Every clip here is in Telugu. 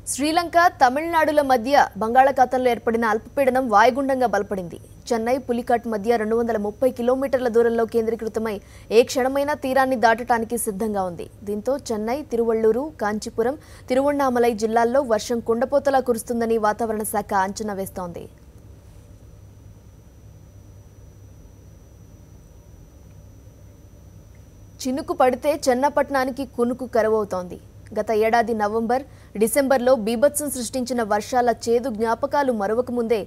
శ్రీలంక తమిళనాడుల మధ్య బంగాళాఖాతంలో ఏర్పడిన అల్పపీడనం వాయుగుండంగా బలపడింది. చెన్నై పులికాట్ మధ్య 230 కిలోమీటర్ల దూరంలో కేంద్రీకృతమై ఏ క్షణమైనా తీరాన్ని దాటడానికి సిద్ధంగా ఉంది. దీంతో చెన్నై, తిరువళ్లూరు, కాంచీపురం, తిరువణ్ణామలై జిల్లాల్లో వర్షం కుండపోతలా కురుస్తుందని వాతావరణ శాఖ అంచనా వేస్తోంది. చినుకు పడితే చెన్నపట్నానికి కునుకు కరువవుతోంది. గత ఏడాది నవంబర్, డిసెంబర్లో బీభత్సం సృష్టించిన వర్షాల చేదు జ్ఞాపకాలు మరవక ముందే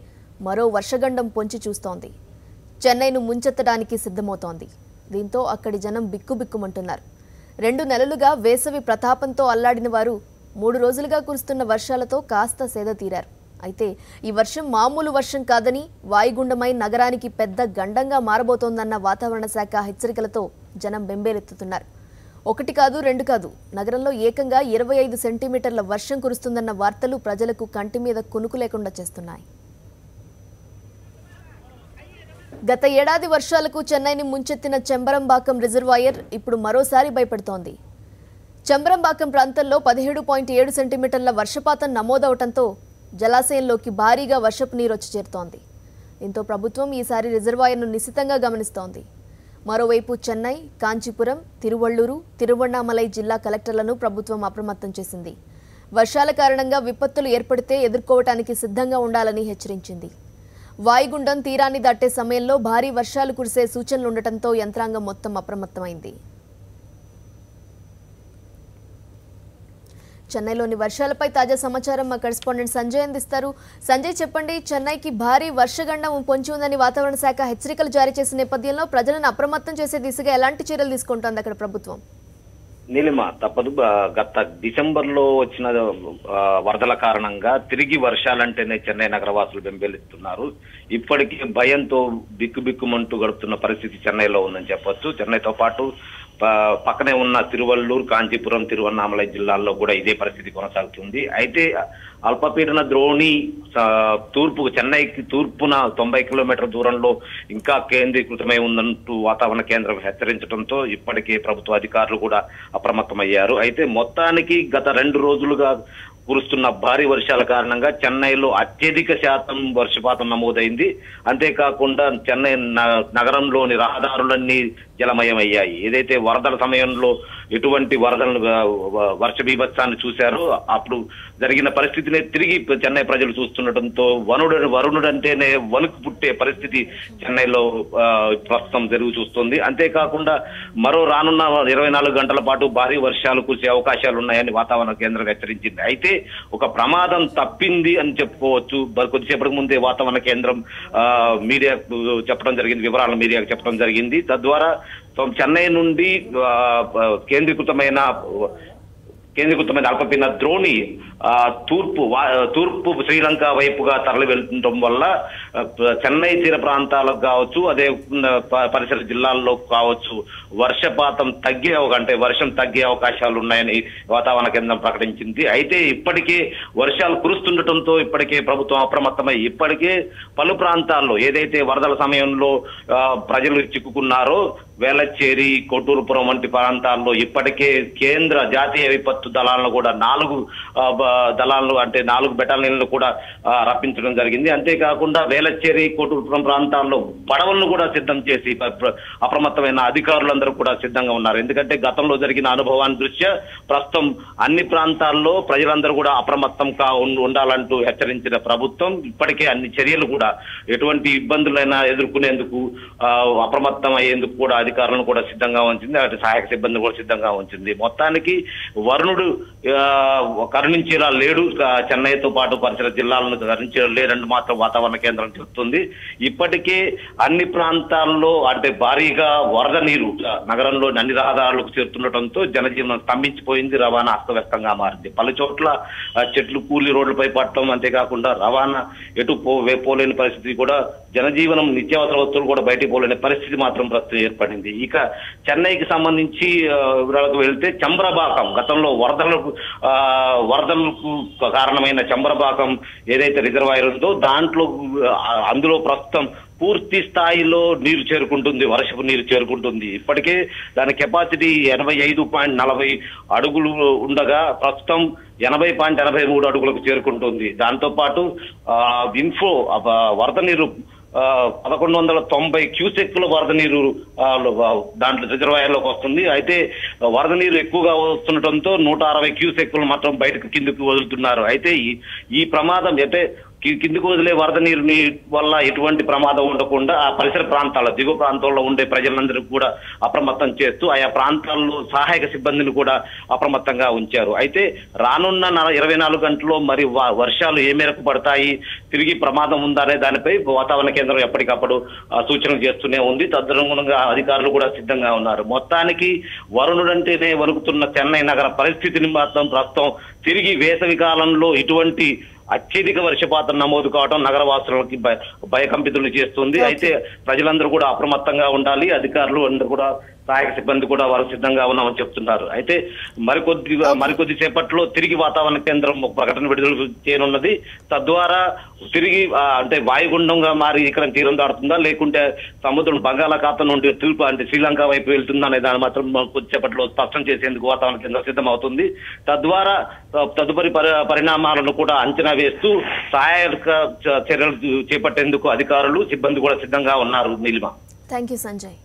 మరో వర్షగండం పొంచి చూస్తోంది. చెన్నైను ముంచెత్తడానికి సిద్ధమవుతోంది. దీంతో అక్కడి జనం బిక్కుబిక్కుమంటున్నారు. 2 నెలలుగా వేసవి ప్రతాపంతో అల్లాడిన వారు 3 రోజులుగా కురుస్తున్న వర్షాలతో కాస్త సేద తీరారు. అయితే ఈ వర్షం మామూలు వర్షం కాదని, వాయుగుండమై నగరానికి పెద్ద గండంగా మారబోతోందన్న వాతావరణ శాఖ హెచ్చరికలతో జనం బెంబేలెత్తుతున్నారు. 1 కాదు 2 కాదు, నగరంలో ఏకంగా 25 సెంటీమీటర్ల వర్షం కురుస్తుందన్న వార్తలు ప్రజలకు కంటి మీద కునుకు లేకుండా చేస్తున్నాయి. గత ఏడాది వర్షాలకు చెన్నైని ముంచెత్తిన చెంబరంబాకం రిజర్వాయర్ ఇప్పుడు మరోసారి భయపెడుతోంది. చెంబరంబాకం ప్రాంతంలో 17.7 సెంటీమీటర్ల వర్షపాతం నమోదవడంతో జలాశయంలోకి భారీగా వర్షపు నీరు వచ్చి చేరుతోంది. దీంతో ప్రభుత్వం ఈసారి రిజర్వాయర్ను నిశితంగా గమనిస్తోంది. మరోవైపు చెన్నై, కాంచీపురం, తిరువళ్లూరు, తిరువణ్ణామలై జిల్లా కలెక్టర్లను ప్రభుత్వం అప్రమత్తం చేసింది. వర్షాల కారణంగా విపత్తులు ఏర్పడితే ఎదుర్కోవటానికి సిద్ధంగా ఉండాలని హెచ్చరించింది. వాయుగుండం తీరాన్ని దాటే సమయంలో భారీ వర్షాలు కురిసే సూచనలుండటంతో యంత్రాంగం మొత్తం అప్రమత్తమైంది. చెన్నైలోని వర్షాలపై తాజా సమాచారం మా కరెస్పాండెంట్ సంజయ్ అందిస్తారు. సంజయ్, చెప్పండి, చెన్నైకి భారీ వర్షగండం పొంచి ఉందని వాతావరణ శాఖ హెచ్చరికలు జారీ చేసిన నేపథ్యంలో ప్రజలను అప్రమత్తం చేసే దిశగా ఎలాంటి చర్యలు తీసుకుంటోంది అక్కడ ప్రభుత్వం? నీలిమ, తప్పదు. గత డిసెంబర్లో వచ్చిన వరదల కారణంగా తిరిగి వర్షాలంటేనే చెన్నై నగరవాసులు బెంబేలెత్తున్నారు. ఇప్పటికీ భయంతో బిక్కుబిక్కుమంటూ గడుపుతున్న పరిస్థితి చెన్నైలో ఉందని చెప్పొచ్చు. చెన్నైతో పాటు పక్కనే ఉన్న తిరువళ్లూరు, కాంచీపురం, తిరువణ్ణామలై జిల్లాల్లో కూడా ఇదే పరిస్థితి కొనసాగుతుంది. అయితే అల్పపీడన ద్రోణి చెన్నైకి తూర్పున 90 కిలోమీటర్ల దూరంలో ఇంకా కేంద్రీకృతమై ఉందంటూ వాతావరణ కేంద్రం హెచ్చరించడంతో ఇప్పటికే ప్రభుత్వ అధికారులు కూడా అప్రమత్తమయ్యారు. అయితే మొత్తానికి గత 2 రోజులుగా కురుస్తున్న భారీ వర్షాల కారణంగా చెన్నైలో అత్యధిక శాతం వర్షపాతం నమోదైంది. అంతేకాకుండా చెన్నై నగరంలోని రహదారులన్నీ జలమయమయ్యాయి. ఏదైతే వరదల సమయంలో ఎటువంటి వరదలను వర్ష బీభత్సాన్ని చూశారో అప్పుడు జరిగిన పరిస్థితిని తిరిగి చెన్నై ప్రజలు చూస్తుండటంతో వరుణుడు అంటేనే వణుకు పుట్టే పరిస్థితి చెన్నైలో ప్రస్తుతం చూస్తుంది. అంతేకాకుండా మరో రానున్న 24 గంటల పాటు భారీ వర్షాలు కురిసే అవకాశాలు ఉన్నాయని వాతావరణ కేంద్రం హెచ్చరించింది. అయితే ఒక ప్రమాదం తప్పింది అని చెప్పుకోవచ్చు. కొద్దిసేపటి ముందే వాతావరణ కేంద్రం మీడియాకు చెప్పడం జరిగింది, వివరాలను మీడియాకు చెప్పడం జరిగింది. తద్వారా చెన్నై నుండి కేంద్రీకృతమైన అల్పపీడన ద్రోణి తూర్పు శ్రీలంక వైపుగా తరలి వెళ్తుండటం వల్ల చెన్నై తీర ప్రాంతాలకు కావచ్చు, అదే పరిసర జిల్లాల్లో కావచ్చు వర్షపాతం వర్షం తగ్గే అవకాశాలు ఉన్నాయని వాతావరణ కేంద్రం ప్రకటించింది. అయితే ఇప్పటికే వర్షాలు కురుస్తుండటంతో ఇప్పటికే ప్రభుత్వం అప్రమత్తమై ఇప్పటికే పలు ప్రాంతాల్లో ఏదైతే వరదల సమయంలో ప్రజలు చిక్కుకున్నారో వేలచ్చేరి, కోటూరుపురం వంటి ప్రాంతాల్లో ఇప్పటికే కేంద్ర జాతీయ విపత్తు దళాలను కూడా 4 దళాలను అంటే 4 బెటాలియన్లు కూడా రప్పించడం జరిగింది. అంతేకాకుండా వేలచ్చేరి, కోటూరుపురం ప్రాంతాల్లో పడవలను కూడా సిద్ధం చేసి అప్రమత్తమైన అధికారులందరూ కూడా సిద్ధంగా ఉన్నారు. ఎందుకంటే గతంలో జరిగిన అనుభవాన్ని దృష్ట్యా ప్రస్తుతం అన్ని ప్రాంతాల్లో ప్రజలందరూ కూడా అప్రమత్తంగా ఉండాలంటూ హెచ్చరించిన ప్రభుత్వం ఇప్పటికే అన్ని చర్యలు కూడా ఎటువంటి ఇబ్బందులైనా ఎదుర్కొనేందుకు అప్రమత్తం అయ్యేందుకు కూడా అధికారులను కూడా సిద్ధంగా ఉంచింది. అటు సహాయక సిబ్బంది కూడా సిద్ధంగా ఉంచింది. మొత్తానికి వరుణుడు కరుణించేలా లేడు. చెన్నైతో పాటు పరిసర జిల్లాలను కరుణించేలా లేదని మాత్రం వాతావరణ కేంద్రం చెబుతుంది. ఇప్పటికే అన్ని ప్రాంతాల్లో అంటే భారీగా వరద నీరు నగరంలోని అన్ని రహదారులకు చేరుతుండటంతో జనజీవనం స్తంభించిపోయింది. రవాణా అస్తవ్యస్తంగా మారింది. పలు చోట్ల చెట్లు కూలి రోడ్లపై పడటం, అంతేకాకుండా రవాణా ఎటు పోలేని పరిస్థితి కూడా, జనజీవనం నిత్యావసర వస్తువులు కూడా బయటికి పోలేని పరిస్థితి మాత్రం ప్రస్తుతం ఏర్పడింది. ఇక చెన్నైకి సంబంధించి వివరాలకు వెళ్తే చంబ్రబాకం గతంలో వరదలకు కారణమైన చంబ్రబాకం ఏదైతే రిజర్వాయర్ ఉందో అందులో ప్రస్తుతం పూర్తి స్థాయిలో నీరు చేరుకుంటుంది, వర్షపు నీరు చేరుకుంటుంది. ఇప్పటికే దాని కెపాసిటీ 85.40 అడుగులు ఉండగా ప్రస్తుతం 80.83 అడుగులకు చేరుకుంటుంది. దాంతో పాటు వరద నీరు 1190 క్యూసెక్ల వరద నీరు దాంట్లో రిజర్వాయర్లోకి వస్తుంది. అయితే వరద నీరు ఎక్కువగా వస్తుండటంతో 160 క్యూసెక్లు మాత్రం బయటకు కిందకు వదులుతున్నారు. అయితే ఈ ప్రమాదం అంటే కిందికి వదిలే వరద నీరు వల్ల ఎటువంటి ప్రమాదం ఉండకుండా ఆ పరిసర ప్రాంతాల దిగువ ప్రాంతాల్లో ఉండే ప్రజలందరికీ కూడా అప్రమత్తం చేస్తూ ఆయా ప్రాంతాల్లో సహాయక సిబ్బందిని కూడా అప్రమత్తంగా ఉంచారు. అయితే రానున్న 24 గంటల్లో మరి వర్షాలు ఏ మేరకు పడతాయి, తిరిగి ప్రమాదం ఉందా అనే దానిపై వాతావరణ కేంద్రం ఎప్పటికప్పుడు సూచనలు చేస్తూనే ఉంది. తదనుగుణంగా అధికారులు కూడా సిద్ధంగా ఉన్నారు. మొత్తానికి వరుణుడంటేనే వణుకుతున్న చెన్నై నగర పరిస్థితిని మాత్రం ప్రస్తుతం తిరిగి వేసవి కాలంలో ఇటువంటి అత్యధిక వర్షపాతం నమోదు కావడం నగరవాసులకి భయకంపితులు చేస్తుంది. అయితే ప్రజలందరూ కూడా అప్రమత్తంగా ఉండాలి. అధికారులు అందరూ కూడా సహాయక సిబ్బంది కూడా వారు సిద్ధంగా ఉన్నామని చెప్తున్నారు. అయితే మరికొద్ది సేపట్లో తిరిగి వాతావరణ కేంద్రం ఒక ప్రకటన విడుదల చేయనున్నది. తద్వారా తిరిగి అంటే వాయుగుండంగా మారి ఇక్కడ తీరం దాడుతుందా, లేకుంటే సముద్రం బంగాళాఖాతం నుండి శ్రీలంక వైపు వెళ్తుందా అనే దాన్ని మాత్రం కొద్దిసేపట్లో స్పష్టం చేసేందుకు వాతావరణ కేంద్రం సిద్ధమవుతుంది. తద్వారా తదుపరి పరిణామాలను కూడా అంచనా వేస్తూ సహాయక చర్యలు చేపట్టేందుకు అధికారులు సిబ్బంది కూడా సిద్ధంగా ఉన్నారు. నీలిమ. Thank you Sanjay.